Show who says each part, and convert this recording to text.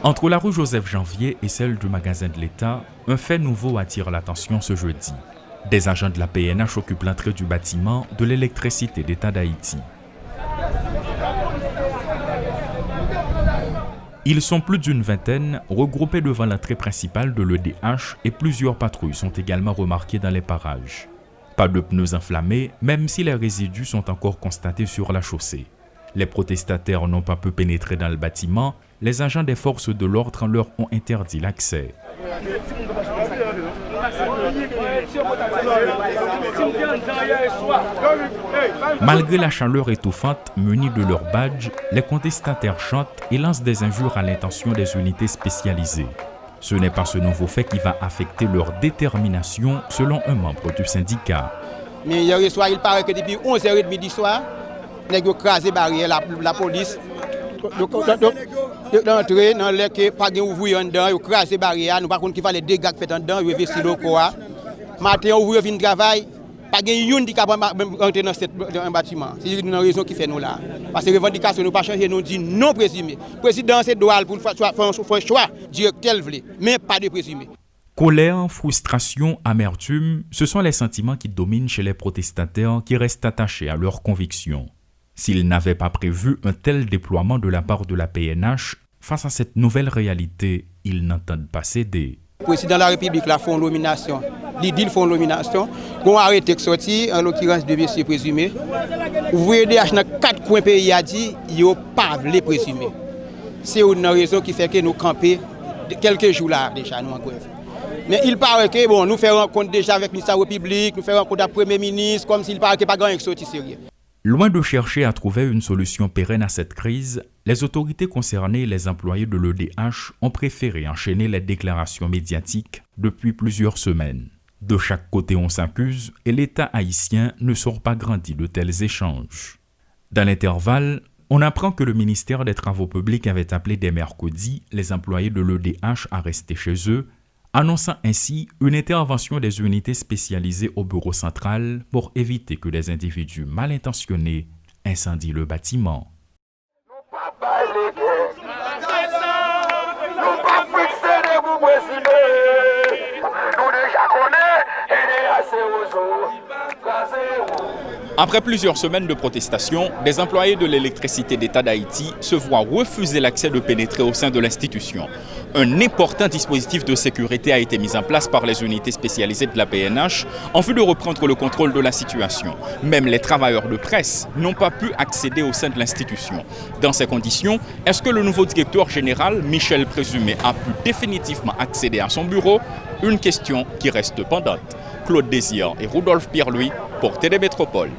Speaker 1: Entre la rue Joseph-Janvier et celle du magasin de l'État, un fait nouveau attire l'attention ce jeudi. Des agents de la PNH occupent l'entrée du bâtiment de l'électricité d'État d'Haïti. Ils sont plus d'une vingtaine, regroupés devant l'entrée principale de l'EDH et plusieurs patrouilles sont également remarquées dans les parages. Pas de pneus enflammés, même si les résidus sont encore constatés sur la chaussée. Les protestataires n'ont pas pu pénétrer dans le bâtiment, les agents des forces de l'ordre leur ont interdit l'accès. Malgré la chaleur étouffante, munis de leurs badges, les contestataires chantent et lancent des injures à l'intention des unités spécialisées. Ce n'est pas ce nouveau fait qui va affecter leur détermination, selon un membre du syndicat.
Speaker 2: Mais hier soir, il paraît que depuis 11h30 du soir, nous avons crasé barrière la police. D'entrer dans les que pas de ouvrir en dedans, ils crasé barrière, nous par contre qui va les dégâts fait en dedans, ils investir le quoi. Matin ouvrir vinn travail, pas de une qui capable rentrer dans un bâtiment. C'est une raison qui fait nous là. Parce que les revendications nous pas changer, nous dit non présumé. Président c'est droit pour faire un choix directeur mais pas de présumé.
Speaker 1: Colère, frustration, amertume, ce sont les sentiments qui dominent chez les protestataires qui restent attachés à leurs convictions. S'ils n'avaient pas prévu un tel déploiement de la part de la PNH, face à cette nouvelle réalité, ils n'entendent pas céder.
Speaker 2: Le président de la République la font nomination, l'IDIL font nomination, on a arrêté de sortir, en l'occurrence de messieurs présumés. Vous voyez, dans 4 coins pays a dit, il n'y a pas les présumés. C'est une raison qui fait que nous camper quelques jours là déjà, nous en grève. Mais il paraît que bon, nous faisons rencontre déjà avec le ministre de la République, nous faisons rencontre avec le Premier ministre, comme s'il paraît qu'il n'y a pas grand-chose qui sérieux.
Speaker 1: Loin de chercher à trouver une solution pérenne à cette crise, les autorités concernées et les employés de l'EDH ont préféré enchaîner les déclarations médiatiques depuis plusieurs semaines. De chaque côté on s'accuse et l'État haïtien ne sort pas grandi de tels échanges. Dans l'intervalle, on apprend que le ministère des Travaux publics avait appelé dès mercredi les employés de l'EDH à rester chez eux, annonçant ainsi une intervention des unités spécialisées au bureau central pour éviter que des individus mal intentionnés incendient le bâtiment. Après plusieurs semaines de protestation, des employés de l'électricité d'État d'Haïti se voient refuser l'accès de pénétrer au sein de l'institution. Un important dispositif de sécurité a été mis en place par les unités spécialisées de la PNH en vue de reprendre le contrôle de la situation. Même les travailleurs de presse n'ont pas pu accéder au sein de l'institution. Dans ces conditions, est-ce que le nouveau directeur général, Michel Présumé, a pu définitivement accéder à son bureau? Une question qui reste pendante. Claude Désir et Rudolph Pierre-Louis pour Télé Métropole.